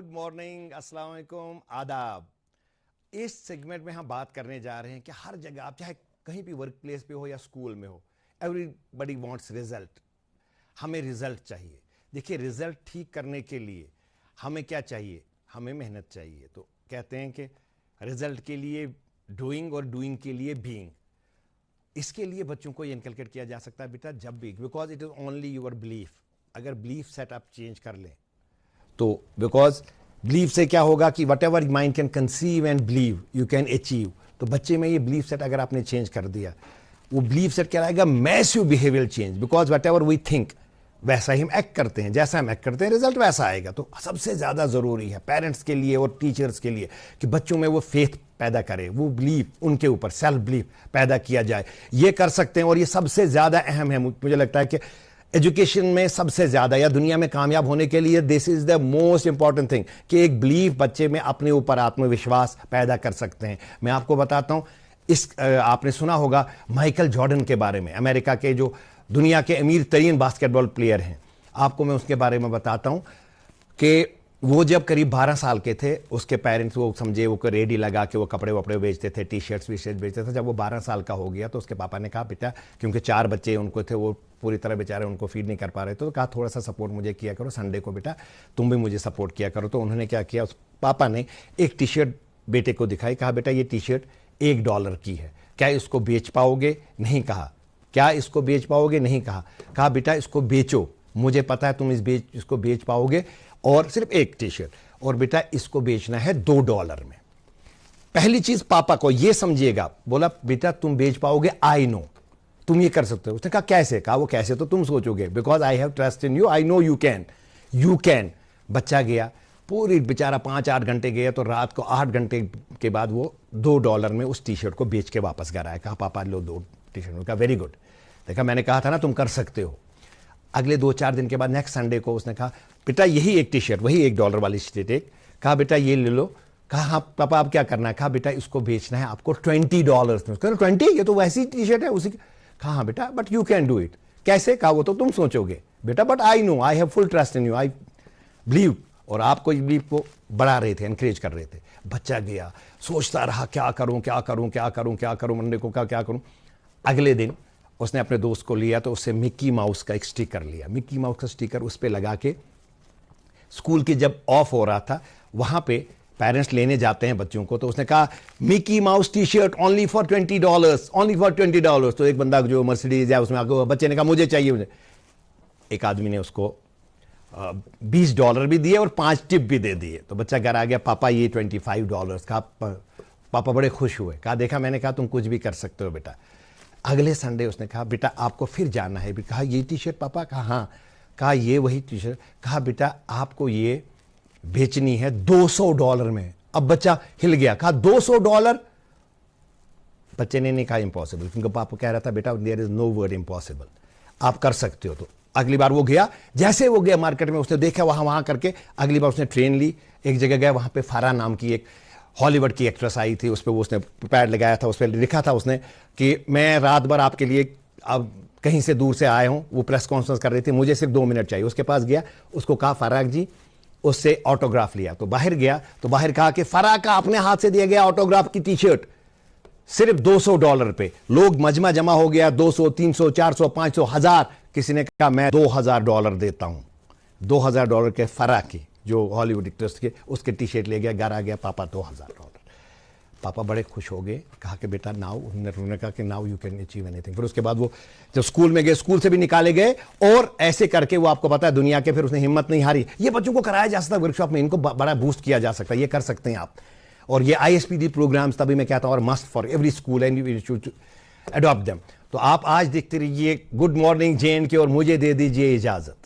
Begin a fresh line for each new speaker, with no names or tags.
Good morning, अस्सलाम वालेकुम, आदाब। इस सेगमेंट में हम बात करने जा रहे हैं कि हर जगह आप चाहे कहीं भी वर्क प्लेस पे हो या स्कूल में हो, एवरीबडी वांट्स रिजल्ट। हमें रिजल्ट चाहिए। देखिए, रिजल्ट ठीक करने के लिए हमें क्या चाहिए? हमें मेहनत चाहिए। तो कहते हैं कि रिजल्ट के लिए डूइंग और डूइंग के लिए बीइंग। इसके लिए बच्चों को ये इनकलकेट किया जा सकता है बेटा जब भी, because it is only your belief. अगर बिलीफ सेट आप चेंज कर लें तो बिकॉज बिलीव से क्या होगा कि whatever mind can conceive and believe you can achieve. तो बच्चे में ये बिलीव सेट अगर आपने चेंज कर दिया, वो बिलीव सेट क्या आएगा? Massive behaviour change. Because whatever we think वैसा ही हम एक्ट करते हैं, जैसा हम एक्ट करते हैं रिजल्ट वैसा आएगा। तो सबसे ज्यादा जरूरी है पेरेंट्स के लिए और टीचर्स के लिए कि बच्चों में वो फेथ पैदा करे, वो बिलीव उनके ऊपर सेल्फ बिलीव पैदा किया जाए। ये कर सकते हैं और ये सबसे ज्यादा अहम है। मुझे लगता है कि एजुकेशन में सबसे ज्यादा या दुनिया में कामयाब होने के लिए this is the most important thing कि एक बिलीव बच्चे में अपने ऊपर आत्मविश्वास पैदा कर सकते हैं। मैं आपको बताता हूं, आपने सुना होगा माइकल जॉर्डन के बारे में, अमेरिका के जो दुनिया के अमीर तरीन बास्केटबॉल प्लेयर हैं। आपको मैं उसके बारे में बताता हूं कि वो जब करीब 12 साल के थे, उसके पेरेंट्स वो समझे वो रेडी लगा के वो कपड़े वपड़े बेचते थे, टी शर्ट्स बेचते थे। जब वो 12 साल का हो गया तो उसके पापा ने कहा बेटा, क्योंकि 4 बच्चे उनको थे, वो पूरी तरह बेचारे उनको फीड नहीं कर पा रहे थे, तो कहा थोड़ा सा सपोर्ट मुझे किया करो, संडे को बेटा तुम भी मुझे सपोर्ट किया करो। तो उन्होंने क्या किया, उस पापा ने एक टी शर्ट बेटे को दिखाई, कहा बेटा ये टी शर्ट $1 की है, क्या इसको बेच पाओगे? नहीं कहा। क्या इसको बेच पाओगे? नहीं कहा। कहा बेटा इसको बेचो, मुझे पता है तुम इसको बेच पाओगे, और सिर्फ एक टी शर्ट, और बेटा इसको बेचना है $2 में। पहली चीज पापा को ये समझिएगा, बोला बेटा तुम बेच पाओगे, आई नो तुम ये कर सकते हो। उसने कहा कैसे? कहा वो कैसे तो तुम सोचोगे, because I have trust in you, I know you can. बच्चा गया, पूरी बेचारा 5-8 घंटे गया, तो रात को 8 घंटे के बाद वो $2 में उस टी शर्ट को बेच के वापस घर आया। कहा पापा लो 2 टी शर्ट। कहा वेरी गुड, देखा मैंने कहा था ना तुम कर सकते हो। अगले 2-4 दिन के बाद नेक्स्ट संडे को उसने कहा बेटा यही एक टी शर्ट, वही $1 वाली टी शर्ट, कहा बेटा ये ले लो। कहा हाँ पापा आप क्या करना है? कहा बेटा इसको बेचना है आपको $20 में। कहा 20? ये तो वैसी टी शर्ट है उसी। कहा हाँ बेटा but you can do it. कैसे? कहा वो तो तुम सोचोगे बेटा, but I know, I have full trust in you, I believe. और आपको इस बिलीव को बढ़ा रहे थे, एनकरेज कर रहे थे। बच्चा गया, सोचता रहा क्या करूं क्या करूं क्या करूं क्या करूं, मंडे को क्या करूं। अगले दिन उसने अपने दोस्त को लिया, तो उससे मिक्की माउस का एक स्टिकर लिया। मिक्की माउस का स्टिकर उस पर लगा के स्कूल की जब ऑफ हो रहा था, वहां पे पेरेंट्स लेने जाते हैं बच्चों को, तो उसने कहा Mickey mouse T shirt only for $20, only for $20। तो एक बंदा जो मर्सिडीज है उसमें आगे, बच्चे ने कहा मुझे चाहिए मुझे। एक आदमी ने उसको $20 भी दिए और 5 टिप भी दे दिए। तो बच्चा घर आ गया, पापा ये $25। कहा पापा बड़े खुश हुए। कहा देखा मैंने कहा तुम कुछ भी कर सकते हो बेटा। अगले संडे उसने कहा बेटा आपको फिर जाना है? कहा ये टी शर्ट पापा? कहा हाँ। कहा ये वही टी शर्ट? कहा बेटा आपको ये बेचनी है $200 में। अब बच्चा हिल गया, कहा $200? बच्चे ने नहीं कहा इम्पॉसिबल, क्योंकि पापा कह रहा था बेटा there is no word impossible, आप कर सकते हो। तो अगली बार वो गया, जैसे वो गया मार्केट में, उसने देखा वहां करके, अगली बार उसने ट्रेन ली, एक जगह गया, वहां पे फारा नाम की एक हॉलीवुड की एक्ट्रेस आई थी, उस पर उसने पैड लगाया था, उस पर लिखा था उसने कि मैं रात भर आपके लिए अब कहीं से दूर से आया हूं। वो प्रेस कॉन्फ्रेंस कर रही थी, मुझे सिर्फ 2 मिनट चाहिए। उसके पास गया, उसको कहा फराग जी, उससे ऑटोग्राफ लिया। तो बाहर गया, तो बाहर कहा कि फराग का अपने हाथ से दिया गया ऑटोग्राफ की टी शर्ट सिर्फ $200 पे। लोग मजमा जमा हो गया, 200, 300, 400, 500, 1000। किसी ने कहा मैं $2000 देता हूं। $2000 के फराग की, जो हॉलीवुड एक्ट्रेस के, उसके टी शर्ट ले गया, घर आ गया, पापा $2000। पापा बड़े खुश हो गए, कहा कि बेटा नाउ, उन्होंने कहा कि now you can achieve anything. फिर उसके बाद वो जब स्कूल में गए, स्कूल से भी निकाले गए, और ऐसे करके वो आपको पता है दुनिया के, फिर उसने हिम्मत नहीं हारी। ये बच्चों को कराया जा सकता है वर्कशॉप में, इनको बड़ा बूस्ट किया जा सकता है, ये कर सकते हैं आप। और ये ISPD प्रोग्राम्स तभी मैं कहता हूं, और must for every school and you should adopt them. तो आप आज देखते रहिए गुड मॉर्निंग JNK, और मुझे दे दीजिए इजाजत।